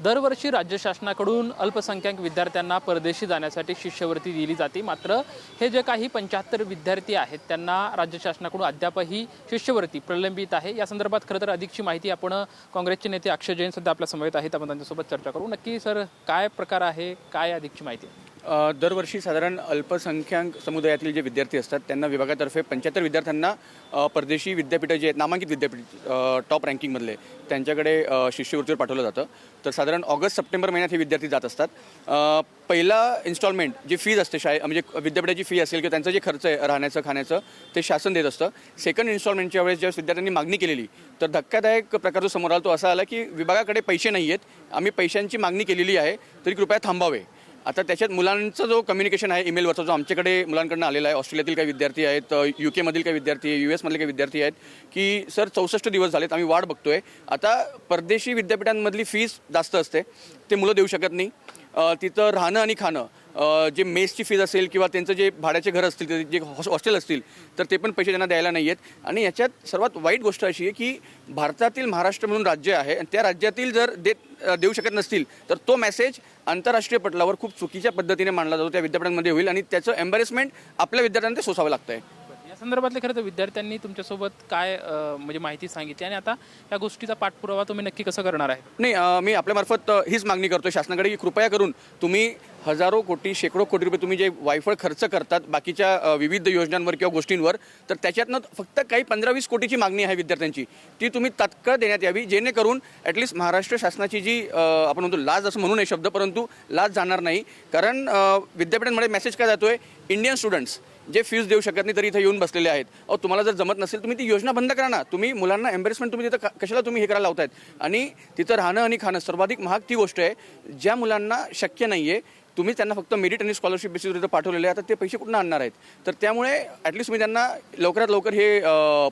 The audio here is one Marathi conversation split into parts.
दरवर्षी राज्य शासनाकडून अल्पसंख्याक विद्यार्थ्यांना परदेशी जाण्यासाठी शिष्यवृत्ती दिली जाते। मात्र हे जे काही 75 विद्यार्थी आहेत त्यांना राज्य शासनाकडून अद्यापही शिष्यवृत्ती प्रलंबित आहे। या संदर्भात खरं तर अधिकची माहिती आपण काँग्रेसचे नेते अक्षय जैन सध्या आपल्या समवेत आहेत, आपण त्यांच्यासोबत चर्चा करू। नक्की सर, काय प्रकार आहे, काय अधिकची माहिती? दरवर्षी साधारण अल्पसंख्याक समुदायातील जे विद्यार्थी असतात त्यांना विभागातर्फे 75 विद्यार्थ्यांना परदेशी विद्यापीठं जे आहेत, नामांकित विद्यापीठ टॉप रँकिंगमधले, त्यांच्याकडे शिष्यवृत्तीवर पाठवलं जातं। तर साधारण ऑगस्ट-सप्टेंबर महिन्यात हे विद्यार्थी जात असतात। पहिला इन्स्टॉलमेंट जी फीज असते म्हणजे विद्यापीठाची फी असेल किंवा त्यांचं जे खर्च आहे राहण्याचं खाण्याचं ते शासन देत असतं। सेकंड इन्स्टॉलमेंटच्या वेळेस ज्यावेळेस विद्यार्थ्यांनी मागणी केलेली तर धक्कादायक प्रकार जो समोर आला तो असा आला की विभागाकडे पैसे नाही आहेत, आम्ही पैशांची मागणी केलेली आहे तरी कृपया थांबावे। आता त्याच्यात मुलांचा जो कम्युनिकेशन आहे ईमेलवरचा जो आमच्याकडे मुलांकडून आलेला आहे, ऑस्ट्रेलियातील काही विद्यार्थी आहेत, UK मधील काही विद्यार्थी आहे, US मधले काही विद्यार्थी आहेत की सर 64 दिवस झालेत आम्ही वाट बघतोय। आता परदेशी विद्यापीठांमधली फीस जास्त असते, ते मुलं देऊ शकत नाही। तिथं राहणं आणि खाणं, जे मेसची फीज असेल किंवा त्यांचं जे भाड्याचे घर असतील, जे हॉस्टेल असतील तर ते पण पैसे त्यांना द्यायला नाही आहेत। आणि याच्यात सर्वात वाईट गोष्ट अशी आहे की भारतातील महाराष्ट्र म्हणून राज्य आहे आणि त्या राज्यातील जर देऊ शकत नसतील तर तो मेसेज आंतरराष्ट्रीय पटलावर खूप चुकीच्या पद्धतीने मांडला जातो, त्या विद्यापीठांमध्ये होईल आणि त्याचं एम्बॅरेसमेंट आपल्या विद्यार्थ्यांना ते सोसावं लागतं आहे। या संदर्भातले खरं तर विद्यार्थ्यांनी तुमच्यासोबत काय म्हणजे माहिती सांगितली आणि आता या गोष्टीचा पाठपुरावा तुम्ही नक्की कसं करणार आहे? नाही, मी आपल्यामार्फत हीच मागणी करतोय शासनाकडे की कृपया करून तुम्ही हजारो कोटी शेकडो कोटी रुपये तुम्ही जे वायफळ खर्च करतात बाकीच्या विविध योजनांवर किंवा गोष्टींवर, तर त्याच्यातनं फक्त काही 15-20 कोटीची मागणी आहे विद्यार्थ्यांची, ती तुम्ही तात्काळ देण्यात यावी, जेणेकरून ॲटलिस्ट महाराष्ट्र शासनाची जी आपण म्हणतो लाज असं म्हणू नये शब्द, परंतु लाज जाणार नाही। कारण विद्यापीठांमध्ये मेसेज काय जातोय, इंडियन स्टुडंट्स जे फीज देऊ शकत नाही तरी इथं येऊन बसलेले आहेत, तुम्हाला जर जमत नसेल तुम्ही ती योजना बंद करा ना, तुम्ही मुलांना एम्बॅरेसमेंट तुम्ही तिथं कशाला तुम्ही हे करायला लावतायत? आणि तिथं राहणं आणि खाणं सर्वाधिक महाग ती गोष्ट आहे ज्या मुलांना शक्य नाही आहे, तुम्ही त्यांना फक्त मेरिट आणि स्कॉलरशिप बेसिसवर तिथं पाठवलेले आहे, आता ते पैसे कुठून आणणार आहेत? तर त्यामुळे ॲटलिस्ट मी त्यांना लवकरात लवकर हे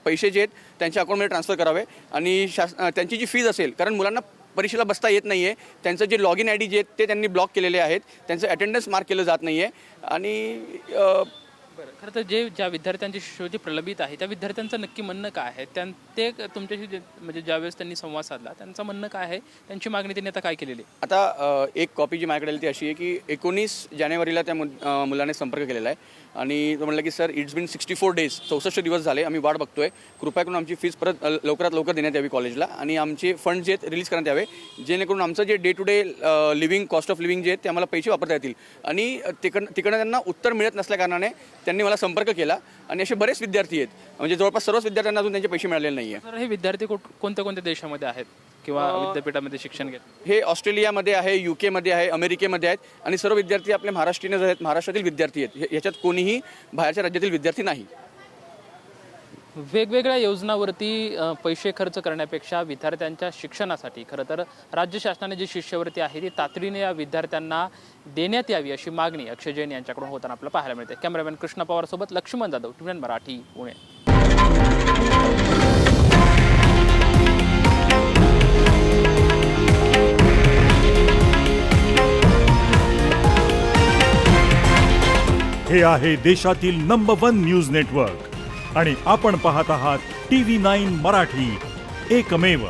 पैसे जे आहेत त्यांच्या अकाउंटमध्ये ट्रान्सफर करावे आणि त्यांची जी फीज असेल, कारण मुलांना परीक्षेला बसता येत नाही आहे, त्यांचं जे लॉग इन ID जे आहेत ते त्यांनी ब्लॉक केलेले आहेत, त्यांचं अटेंडन्स मार्क केलं जात नाही आहे आणि खरं तर ज्या विद्यार्थ्यांची शिष्यवृत्ती प्रलंबित आहे त्या विद्यार्थ्यांचं नक्की म्हणणं काय आहे? ते तुमच्याशी म्हणजे ज्यावेळेस त्यांनी संवाद साधला त्यांचं म्हणणं काय आहे, त्यांची मागणी त्यांनी आता काय केलेली? आता एक कॉपी जी माझ्याकडे ती अशी आहे की 19 जानेवारीला त्या मुलाने संपर्क केलेला आहे आणि तो म्हणला की सर इट्स बिन 64 डेज, 64 दिवस झाले आम्ही वाट बघतोय, कृपया करून आमची फीस परत लवकरात लवकर देण्यात यावी कॉलेजला आणि आमचे फंड जे आहेत रिलीज करण्यात यावे, जेणेकरून आमचं जे day to day living cost of living जे आहेत ते आम्हाला पैसे वापरता येतील। आणि तिकडनं त्यांना उत्तर मिळत नसल्या कारणाने त्यांनी मला संपर्क केला आणि असे बरेच विद्यार्थी आहेत, म्हणजे जवळपास सर्वच विद्यार्थ्यांना अजून त्यांचे पैसे मिळालेले नाही आहे। तर हे विद्यार्थी कोणत्या कोणत्या देशामध्ये आहेत किंवा विद्यापीठामध्ये शिक्षण घेत? हे ऑस्ट्रेलियामध्ये आहे, UK मध्ये आहे, अमेरिकेमध्ये आहेत आणि सर्व विद्यार्थी आपले महाराष्ट्रीयन आहेत, महाराष्ट्रातील विद्यार्थी आहेत, याच्यात कोणीही बाहेरच्या राज्यातील विद्यार्थी नाही। वेगवेगळ्या योजनांवरती पैसे खर्च करण्यापेक्षा विद्यार्थ्यांच्या शिक्षणासाठी खरं तर राज्य शासनाने जी शिष्यवृत्ती आहे ती तातडीने या विद्यार्थ्यांना देण्यात यावी अशी मागणी अक्षय जैन यांच्याकडून होताना आपल्याला पाहायला मिळते। कॅमेरामॅन कृष्णा पवारसोबत लक्ष्मण जाधव, TVN मराठी, पुणे। हे आहे देशातील नंबर 1 न्यूज नेटवर्क आणि आपण पाहत आहात TV9 मराठी, एकमेव।